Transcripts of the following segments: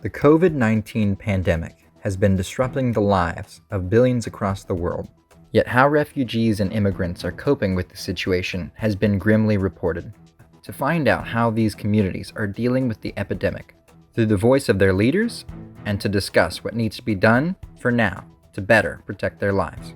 The COVID-19 pandemic has been disrupting the lives of billions across the world. Yet how refugees and immigrants are coping with the situation has been grimly reported. To find out how these communities are dealing with the epidemic through the voice of their leaders, and to discuss what needs to be done for now to better protect their lives.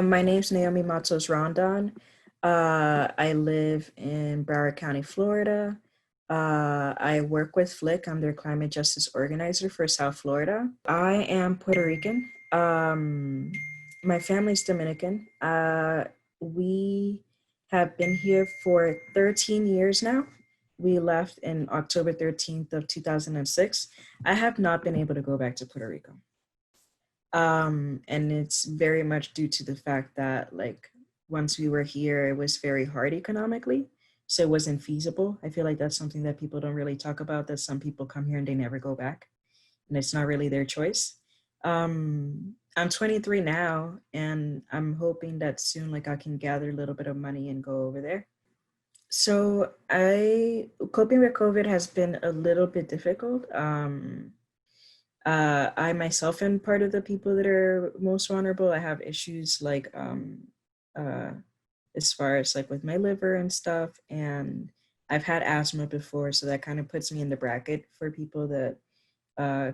My name's Nahomi Matos Rondón. I live in Broward County, Florida. I work with FLIC. I'm their climate justice organizer for South Florida. I am Puerto Rican. My family's Dominican. We have been here for 13 years now. We left in October 13th of 2006. I have not been able to go back to Puerto Rico. And it's very much due to the fact that like once we were here, it was very hard economically. So it wasn't feasible. I feel like that's something that people don't really talk about, that some people come here and they never go back. And it's not really their choice. I'm 23 now, and I'm hoping that soon like I can gather a little bit of money and go over there. So I coping with COVID has been a little bit difficult. I myself am part of the people that are most vulnerable. I have issues like uh, as far as like with my liver and stuff, and I've had asthma before, so that kind of puts me in the bracket for people that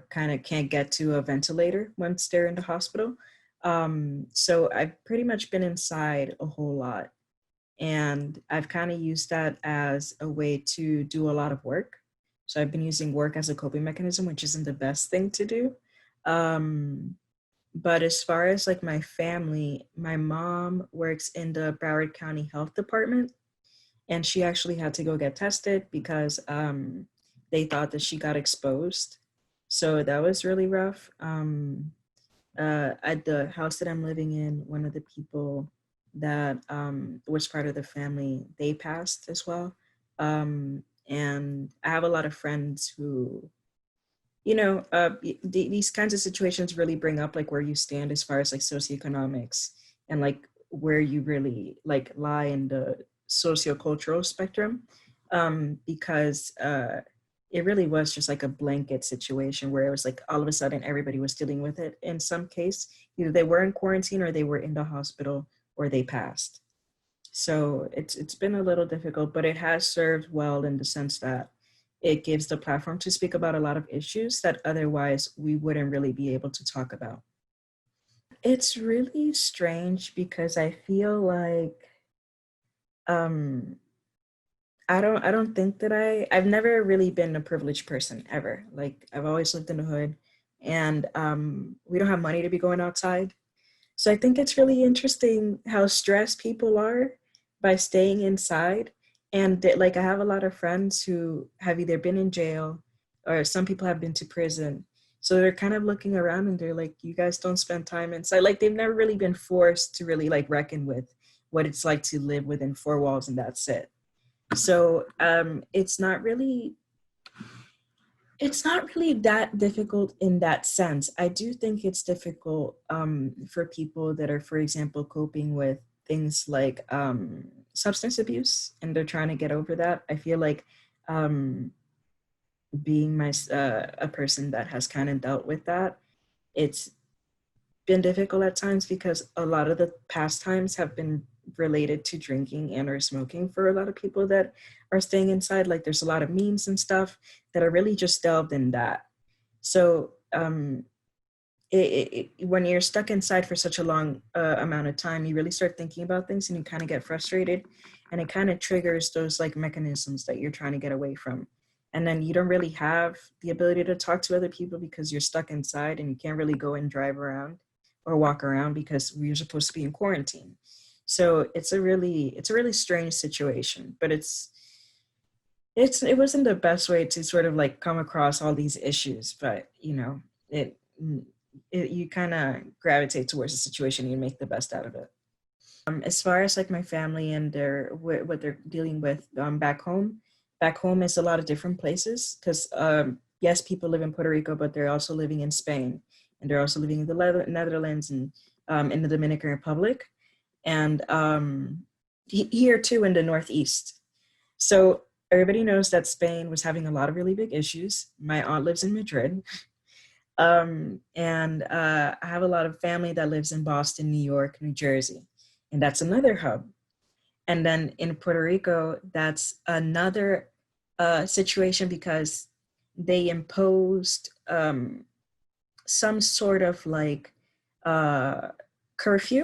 kind of can't get to a ventilator once they're in the hospital. So I've pretty much been inside a whole lot, and I've kind of used that as a way to do a lot of work. So I've been using work as a coping mechanism, which isn't the best thing to do. Um, but as far as like my family, my mom works in the Broward County Health Department, and she actually had to go get tested because they thought that she got exposed. So that was really rough. At the house that I'm living in, one of the people that was part of the family, they passed as well. And I have a lot of friends who, these kinds of situations really bring up like where you stand as far as like socioeconomics and like where you really like lie in the sociocultural spectrum. Because it really was just like a blanket situation where it was like all of a sudden everybody was dealing with it in some case. Either they were in quarantine or they were in the hospital or they passed. So it's been a little difficult, but it has served well in the sense that it gives the platform to speak about a lot of issues that otherwise we wouldn't really be able to talk about. It's really strange because I feel like um I don't think that I've never really been a privileged person ever. Like I've always lived in the hood, and we don't have money to be going outside. So I think it's really interesting how stressed people are by staying inside. And like I have a lot of friends who have either been in jail or some people have been to prison. So they're kind of looking around and they're like, you guys don't spend time inside. Like they've never really been forced to really like reckon with what it's like to live within four walls and that's it. So it's not really that difficult in that sense. I do think it's difficult for people that are, for example, coping with things like substance abuse and they're trying to get over that. I feel like um, being a person that has kind of dealt with that, it's been difficult at times because a lot of the pastimes have been related to drinking and or smoking for a lot of people that are staying inside. Like there's a lot of memes and stuff that are really just delved in that. So when you're stuck inside for such a long amount of time, you really start thinking about things and you kind of get frustrated, and it kind of triggers those like mechanisms that you're trying to get away from. And then you don't really have the ability to talk to other people because you're stuck inside and you can't really go and drive around or walk around because we're supposed to be in quarantine. So it's a really strange situation, but it wasn't the best way to sort of like come across all these issues, but it, you kind of gravitate towards the situation and you make the best out of it. As far as like my family and what they're dealing with back home is a lot of different places because yes, people live in Puerto Rico, but they're also living in Spain, and they're also living in the Netherlands and in the Dominican Republic, and here too in the Northeast. So everybody knows that Spain was having a lot of really big issues. My aunt lives in Madrid. And I have a lot of family that lives in Boston, New York, New Jersey, and that's another hub. And then in Puerto Rico, that's another situation because they imposed some sort of like uh, curfew,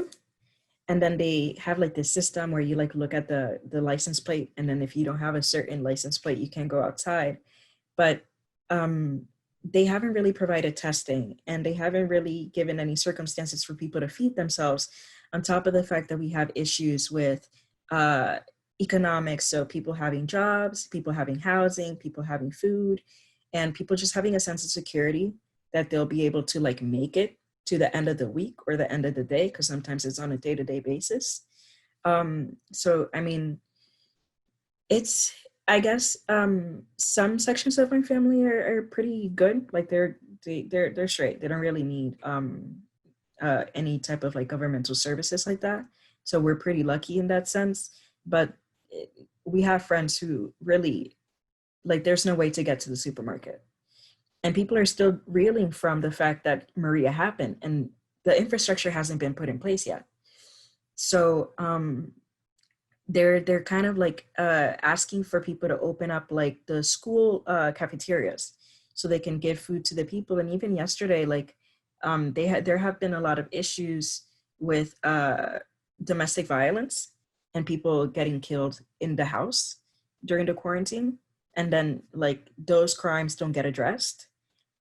and then they have like this system where you like look at the license plate, and then if you don't have a certain license plate, you can't go outside. But um, they haven't really provided testing, and they haven't really given any circumstances for people to feed themselves, on top of the fact that we have issues with uh, economics. So people having jobs, people having housing, people having food, and people just having a sense of security that they'll be able to like make it to the end of the week or the end of the day, because sometimes it's on a day-to-day basis. So I mean, it's, I guess some sections of my family are pretty good. Like they're straight. They don't really need any type of like governmental services like that. So we're pretty lucky in that sense. But we have friends who really, like, there's no way to get to the supermarket, and people are still reeling from the fact that Maria happened and the infrastructure hasn't been put in place yet. So they're kind of like asking for people to open up like the school cafeterias so they can give food to the people. And even yesterday, like there have been a lot of issues with domestic violence and people getting killed in the house during the quarantine, and then like those crimes don't get addressed.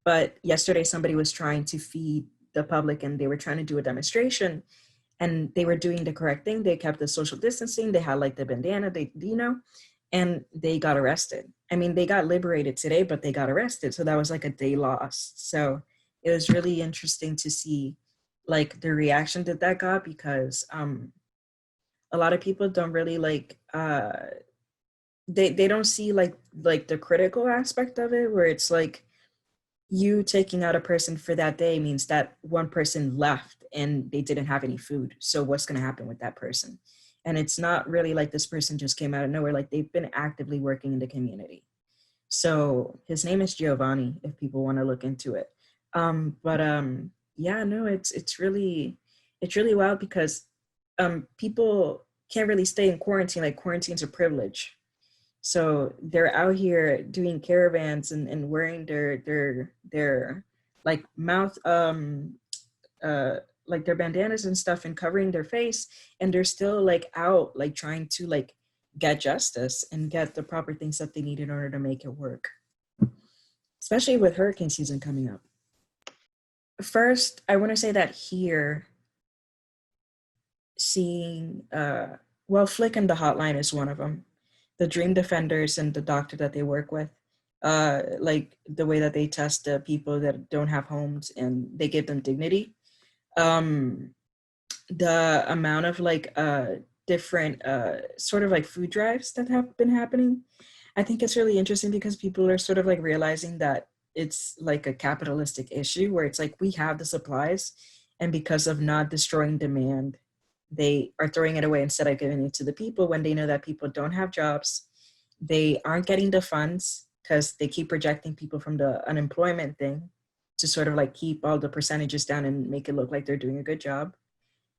But yesterday somebody was trying to feed the public, and they were trying to do a demonstration, and they were doing the correct thing. They kept the social distancing. They had like the bandana, and they got arrested. I mean, they got liberated today, but they got arrested. So that was like a day lost. So it was really interesting to see like the reaction that got, because a lot of people don't really like they don't see like the critical aspect of it, where it's like you taking out a person for that day means that one person left and they didn't have any food. So what's going to happen with that person? And it's not really like this person just came out of nowhere. Like they've been actively working in the community. So his name is Giovanni, if people want to look into it. But yeah, no, it's really wild because people can't really stay in quarantine. Like quarantine's a privilege, so they're out here doing caravans and wearing their like mouth uh like their bandanas and stuff and covering their face, and they're still like out like trying to like get justice and get the proper things that they need in order to make it work, especially with hurricane season coming up. First, I want to say that here, seeing well, Flick and the Hotline is one of them, the Dream Defenders and the doctor that they work with, like the way that they test the people that don't have homes and they give them dignity. Um, the amount of like different sort of like food drives that have been happening, I think it's really interesting because people are sort of like realizing that it's like a capitalistic issue where it's like we have the supplies, and because of not destroying demand, they are throwing it away instead of giving it to the people when they know that people don't have jobs. They aren't getting the funds because they keep rejecting people from the unemployment thing to sort of like keep all the percentages down and make it look like they're doing a good job.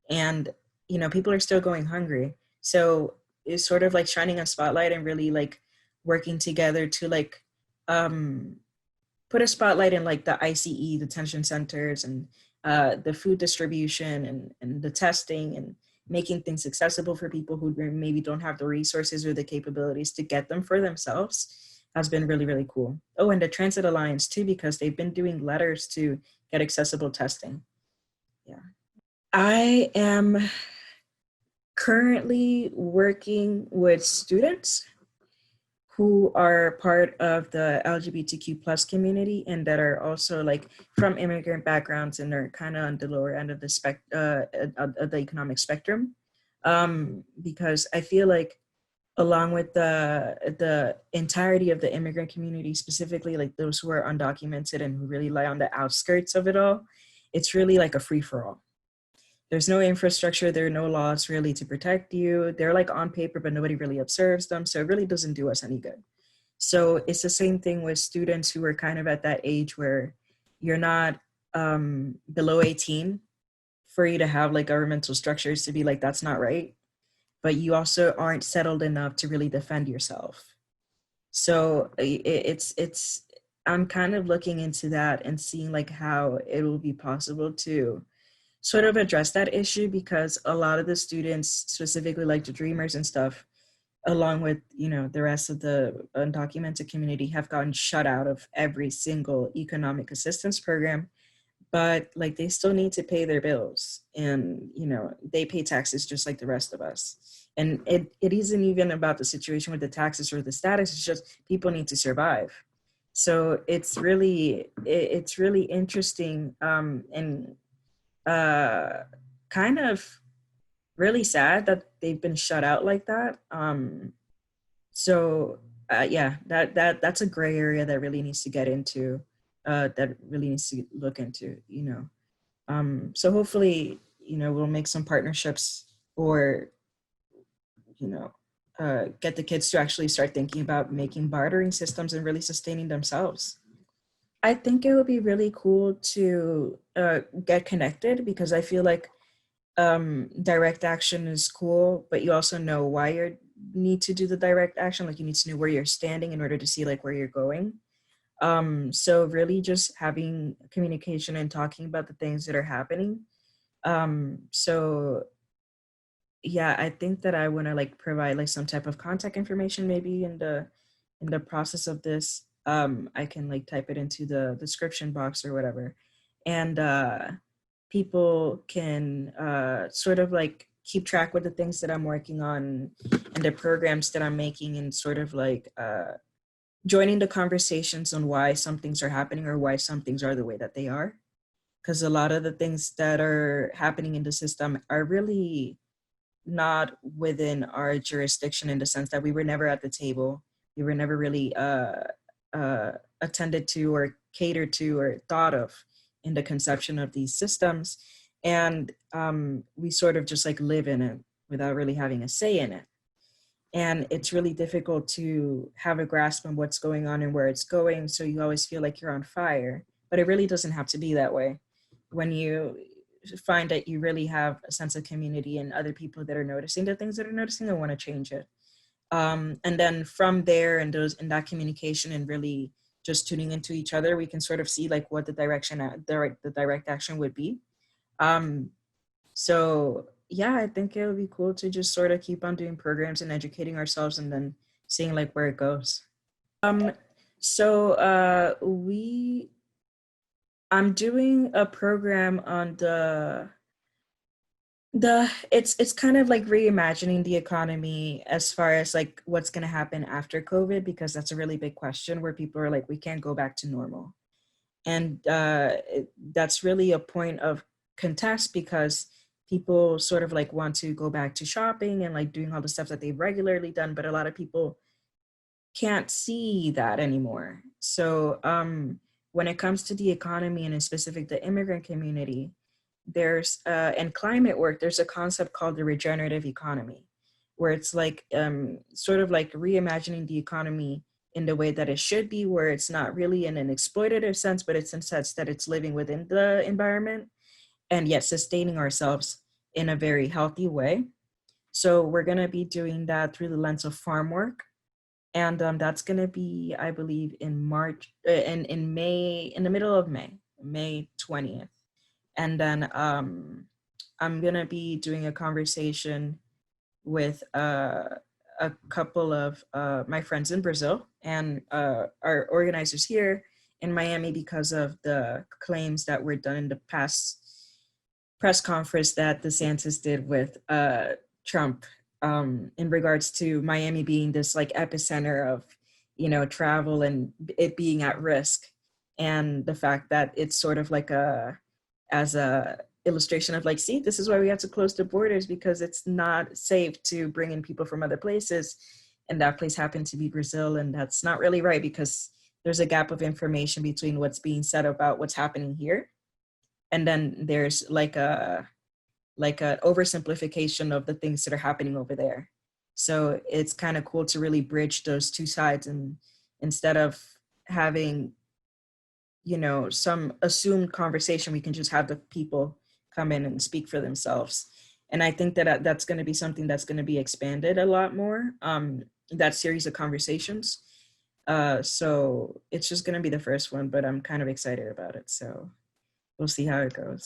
And people are still going hungry. So it's sort of like shining a spotlight and really like working together to like um put a spotlight in like the ICE detention centers and the food distribution and the testing and making things accessible for people who maybe don't have the resources or the capabilities to get them for themselves has been really, really cool. Oh, and the Transit Alliance too, because they've been doing letters to get accessible testing. Yeah. I am currently working with students who are part of the LGBTQ plus community and that are also like from immigrant backgrounds and are kind of on the lower end of the economic spectrum. Because I feel like along with the entirety of the immigrant community, specifically like those who are undocumented and who really lie on the outskirts of it all. It's really like a free-for-all. There's no infrastructure, there are no laws really to protect you. They're like on paper, but nobody really observes them, so it really doesn't do us any good. So it's the same thing with students who are kind of at that age where you're not below 18 for you to have like governmental structures to be like, that's not right, but you also aren't settled enough to really defend yourself. So it's I'm kind of looking into that and seeing like how it will be possible to sort of address that issue, because a lot of the students, specifically like the dreamers and stuff, along with the rest of the undocumented community, have gotten shut out of every single economic assistance program, but like they still need to pay their bills, and they pay taxes just like the rest of us. And it isn't even about the situation with the taxes or the status, it's just people need to survive. So it's really interesting, and kind of really sad that they've been shut out like that. So yeah, that's a gray area that really needs to get into, that really needs to look into. So hopefully, we'll make some partnerships, or you know get the kids to actually start thinking about making bartering systems and really sustaining themselves. I think it would be really cool to get connected, because I feel like direct action is cool, but you also know why you need to do the direct action. Like you need to know where you're standing in order to see like where you're going. So really just having communication and talking about the things that are happening. So yeah, I think that I want to like provide like some type of contact information maybe in the process of this. I can like type it into the description box or whatever, and people can sort of like keep track with the things that I'm working on and the programs that I'm making, and sort of like joining the conversations on why some things are happening or why some things are the way that they are. Because a lot of the things that are happening in the system are really not within our jurisdiction, in the sense that we were never at the table. We were never really attended to or catered to or thought of in the conception of these systems. And we sort of just like live in it without really having a say in it. And it's really difficult to have a grasp on what's going on and where it's going. So you always feel like you're on fire, but it really doesn't have to be that way. When you find that you really have a sense of community and other people that are noticing the things that are noticing and want to change it. And then from there, and those in that communication and really just tuning into each other, we can sort of see like what the direct action would be. Um, so yeah, I think it would be cool to just sort of keep on doing programs and educating ourselves, and then seeing like where it goes. Um, so I'm doing a program on it's kind of like reimagining the economy as far as like what's going to happen after COVID, because that's a really big question where people are like, we can't go back to normal. And that's really a point of contest, because people sort of like want to go back to shopping and like doing all the stuff that they've regularly done, but a lot of people can't see that anymore. So when it comes to the economy, and in specific the immigrant community, there's and climate work, there's a concept called the regenerative economy, where it's like sort of like reimagining the economy in the way that it should be, where it's not really in an exploitative sense, but it's in sense that it's living within the environment and yet sustaining ourselves in a very healthy way. So we're going to be doing that through the lens of farm work, and that's going to be, I believe, in March, in May, in the middle of May 20th. And then I'm gonna be doing a conversation with a couple of my friends in Brazil, and our organizers here in Miami, because of the claims that were done in the past press conference that DeSantis did with Trump, in regards to Miami being this like epicenter of travel and it being at risk, and the fact that it's sort of like as a illustration of like, see, this is why we have to close the borders, because it's not safe to bring in people from other places. and that place happened to be Brazil, and that's not really right because there's a gap of information between what's being said about what's happening here, and then there's like a oversimplification of the things that are happening over there. So it's kind of cool to really bridge those two sides, and instead of having, you know, some assumed conversation, we can just have the people come in and speak for themselves. And I think that that's going to be something that's going to be expanded a lot more, that series of conversations. So it's just going to be the first one, but I'm kind of excited about it. So we'll see how it goes.